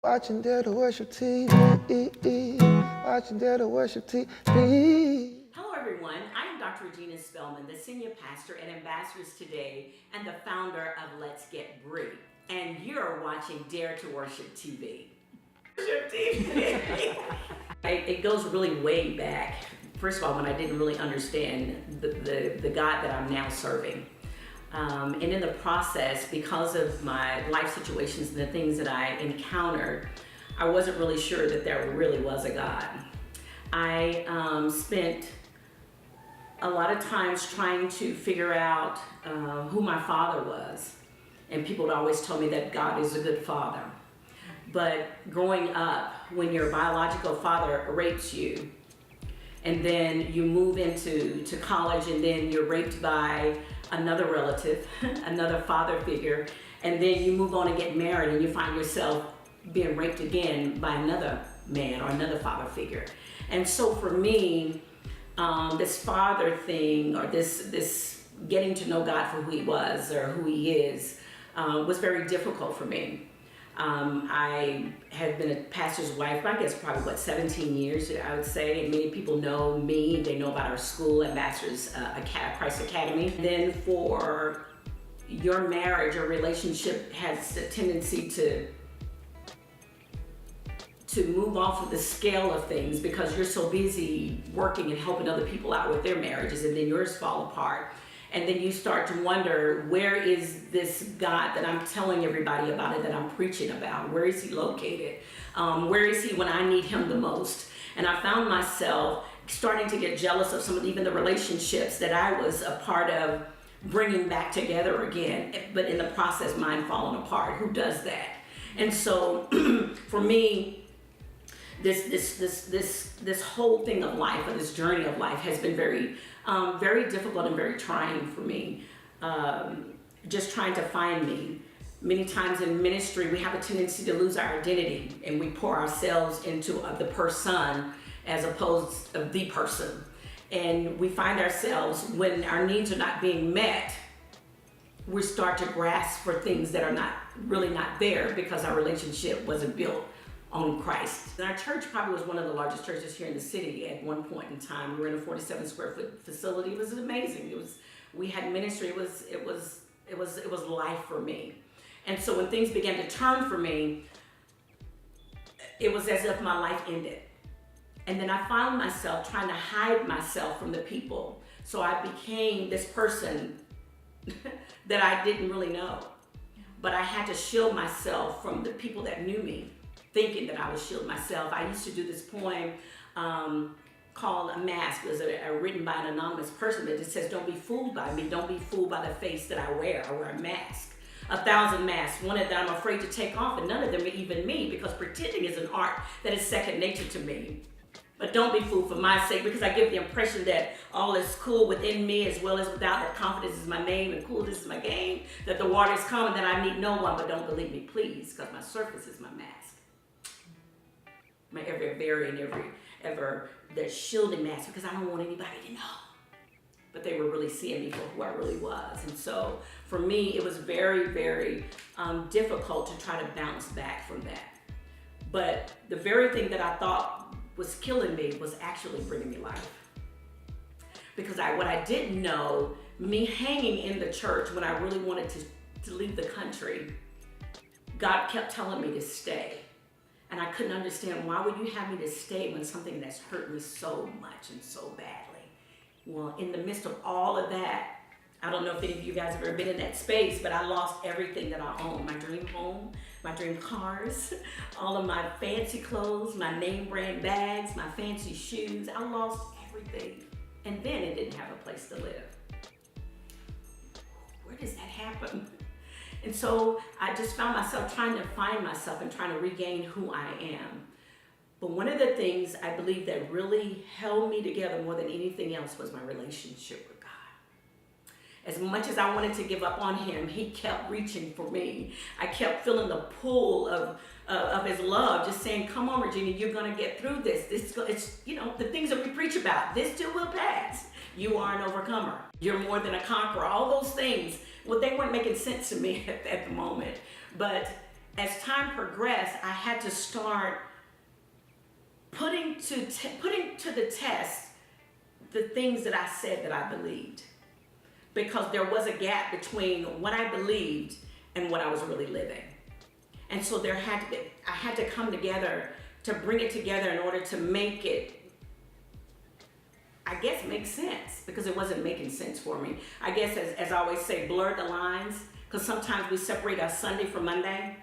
Watching Dare2Worship TV, watching Dare2Worship TV. Hello everyone, I am Dr. Regina Spellmon, the Senior Pastor and Ambassadors Today and the founder of Let's Get Bree. And you're watching Dare2Worship TV. It goes really way back. First of all, when I didn't really understand the God that I'm now serving. And in the process, because of my life situations and the things that I encountered, I wasn't really sure that there really was a God. I spent a lot of times trying to figure out who my father was. And people would always tell me that God is a good father. But growing up, when your biological father rapes you, and then you move into college, and then you're raped by another relative, another father figure, and then you move on and get married and you find yourself being raped again by another man or another father figure. And so for me, this father thing, or this getting to know God for who he was or who he is, was very difficult for me. I have been a pastor's wife, I guess probably 17 years, I would say. And many people know me, they know about our school, Ambassadors Christ Academy. And then for your marriage or relationship has a tendency to move off of the scale of things because you're so busy working and helping other people out with their marriages, and then yours fall apart. And then you start to wonder, where is this God that I'm telling everybody about it, that I'm preaching about? Where is he located? Where is he when I need him the most? And I found myself starting to get jealous of some of even the relationships that I was a part of bringing back together again, but in the process, mine falling apart. Who does that? And so for me, this whole thing of life, or this journey of life, has been very difficult and very trying for me. Just trying to find me. Many times in ministry, we have a tendency to lose our identity, and we pour ourselves into the person as opposed to the person. And we find ourselves, when our needs are not being met, we start to grasp for things that are really not there because our relationship wasn't built on Christ. And our church probably was one of the largest churches here in the city at one point in time. We were in a 47 square foot facility. It was amazing. We had ministry. It was life for me. And so when things began to turn for me, it was as if my life ended. And then I found myself trying to hide myself from the people. So I became this person that I didn't really know. But I had to shield myself from the people that knew me, thinking that I would shield myself. I used to do this poem called A Mask. It was written by an anonymous person that just says, don't be fooled by me. Don't be fooled by the face that I wear. I wear a mask. 1,000 masks, one that I'm afraid to take off, and none of them are even me, because pretending is an art that is second nature to me. But don't be fooled for my sake, because I give the impression that all is cool within me as well as without, that confidence is my name and coolness is my game, that the water is calm and that I need no one, but don't believe me, please, because my surface is my mask. My ever the shielding mask, because I don't want anybody to know. But they were really seeing me for who I really was. And so for me, it was very, very difficult to try to bounce back from that. But the very thing that I thought was killing me was actually bringing me life. Because what I didn't know, me hanging in the church when I really wanted to leave the country, God kept telling me to stay. And I couldn't understand, why would you have me to stay when something that's hurt me so much and so badly? Well, in the midst of all of that, I don't know if any of you guys have ever been in that space, but I lost everything that I owned. My dream home, my dream cars, all of my fancy clothes, my name brand bags, my fancy shoes. I lost everything. And then it didn't have a place to live. Where does that happen? And so I just found myself trying to find myself and trying to regain who I am. But one of the things I believe that really held me together more than anything else was my relationship with God. As much as I wanted to give up on him, he kept reaching for me. I kept feeling the pull of his love, just saying, come on, Regina, you're going to get through this. It's, the things that we preach about. This too will pass. You are an overcomer. You're more than a conqueror. All those things, well, they weren't making sense to me at the moment. But as time progressed, I had to start putting to the test the things that I said that I believed, because there was a gap between what I believed and what I was really living. And so I had to come together to bring it together in order to make it, I guess, make sense, because it wasn't making sense for me. I guess, as I always say, blur the lines, because sometimes we separate our Sunday from Monday,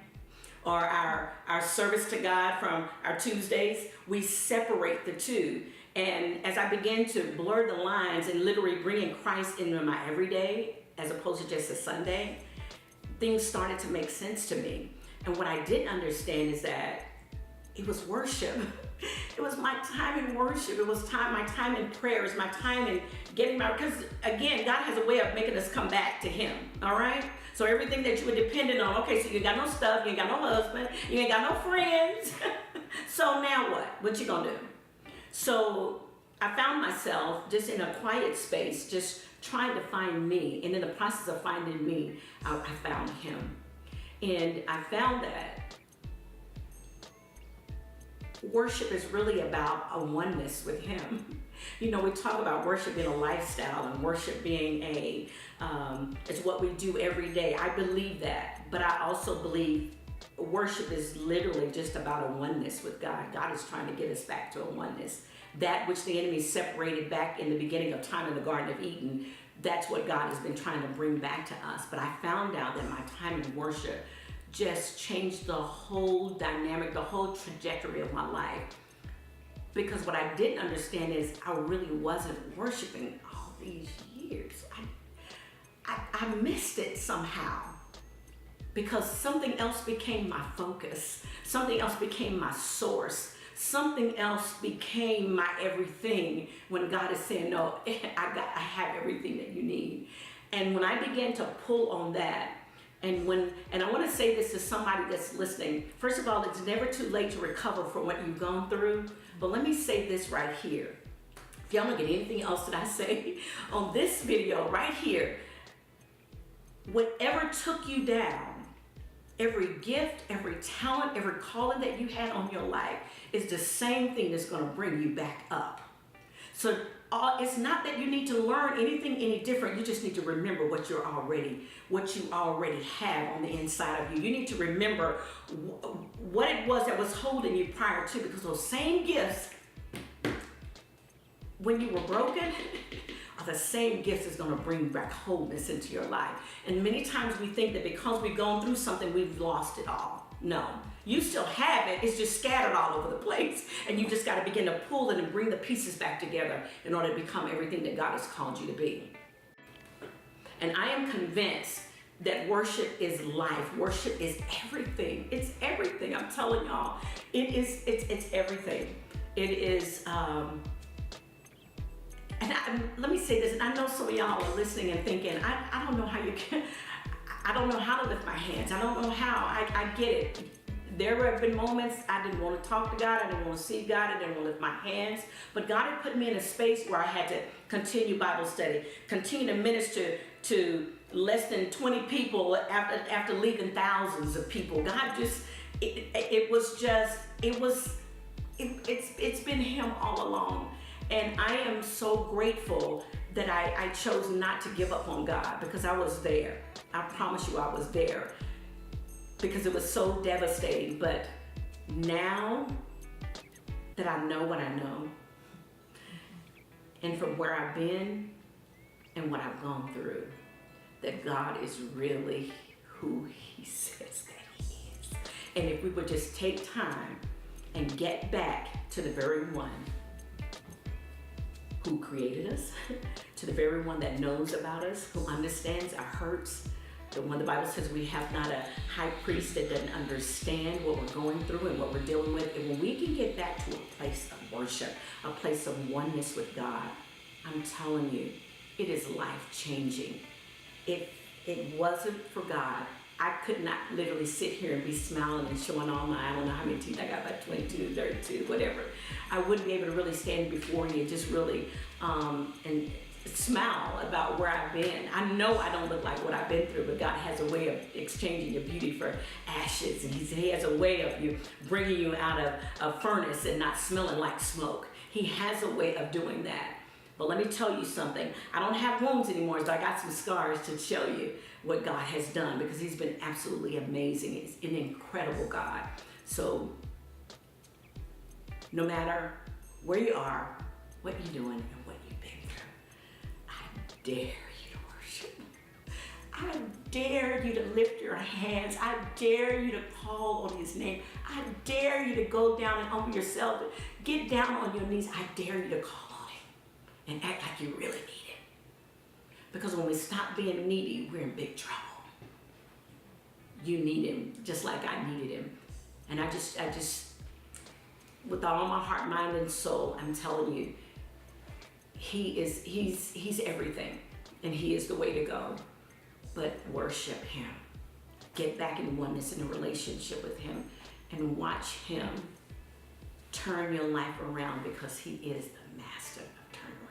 or our service to God from our Tuesdays. We separate the two. And as I began to blur the lines and literally bringing Christ into my everyday, as opposed to just a Sunday, things started to make sense to me. And what I didn't understand is that it was worship. It was my time in worship. It was my time in prayers, my time in getting my, because again, God has a way of making us come back to Him, all right? So everything that you were dependent on, okay, so you ain't got no stuff, you ain't got no husband, you ain't got no friends. So now what? What you gonna do? So I found myself just in a quiet space, just trying to find me. And in the process of finding me, I found Him. And I found that worship is really about a oneness with Him. You know, we talk about worship being a lifestyle and worship being it's what we do every day. I believe that, but I also believe worship is literally just about a oneness with God. God is trying to get us back to a oneness. That which the enemy separated back in the beginning of time in the Garden of Eden, that's what God has been trying to bring back to us. But I found out that my time in worship just changed the whole dynamic, the whole trajectory of my life. Because what I didn't understand is I really wasn't worshiping all these years. I missed it somehow, because something else became my focus. Something else became my source. Something else became my everything, when God is saying, no, I have everything that you need. And when I began to pull on that, and I want to say this to somebody that's listening. First of all, it's never too late to recover from what you've gone through. But let me say this right here. If y'all don't get anything else that I say on this video right here, whatever took you down, every gift, every talent, every calling that you had on your life is the same thing that's going to bring you back up. So it's not that you need to learn anything any different. You just need to remember what you already have on the inside of you. You need to remember what it was that was holding you prior to, because those same gifts, when you were broken, are the same gifts that's going to bring back wholeness into your life. And many times we think that because we've gone through something, we've lost it all. No, you still have it. It's just scattered all over the place. And you just got to begin to pull it and bring the pieces back together in order to become everything that God has called you to be. And I am convinced that worship is life. Worship is everything. It's everything. I'm telling y'all, it's everything. It is, let me say this, and I know some of y'all are listening and thinking, I don't know how you can, I don't know how to lift my hands. I don't know how. I get it. There have been moments I didn't want to talk to God. I didn't want to see God. I didn't want to lift my hands. But God had put me in a space where I had to continue Bible study, continue to minister to less than 20 people after leaving thousands of people. God just, it's been Him all along. And I am so grateful that I chose not to give up on God, because I was there. I promise you I was there, because it was so devastating. But now that I know what I know, and from where I've been and what I've gone through, that God is really who He says that He is. And if we would just take time and get back to the very one who created us, to the very one that knows about us, who understands our hurts, the one the Bible says we have not a high priest that doesn't understand what we're going through and what we're dealing with. And when we can get back to a place of worship, a place of oneness with God, I'm telling you, it is life-changing. If it wasn't for God, I could not literally sit here and be smiling and showing all my, I don't know how many teeth I got, about 22, 32, whatever. I wouldn't be able to really stand before you, just really, and smile about where I've been. I know I don't look like what I've been through, but God has a way of exchanging your beauty for ashes. And He has a way of bringing you out of a furnace and not smelling like smoke. He has a way of doing that. But let me tell you something. I don't have wounds anymore, so I got some scars to show you what God has done, because He's been absolutely amazing. He's an incredible God. So no matter where you are, what you're doing, and what you've been through, I dare you to worship. I dare you to lift your hands. I dare you to call on His name. I dare you to go down and humble yourself. Get down on your knees. I dare you to call on Him and act like you really need Him. Because when we stop being needy, we're in big trouble. You need Him just like I needed Him. And I just, with all my heart, mind, and soul, I'm telling you, He's everything, and He is the way to go. But worship Him. Get back in oneness in a relationship with Him, and watch Him turn your life around, because He is the master of turnaround.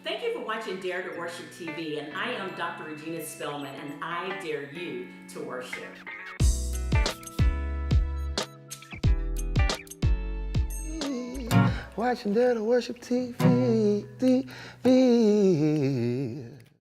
Thank you for watching Dare to Worship TV, and I am Dr. Regina Spellmon, and I dare you to worship. Watching Dare2Worship TV.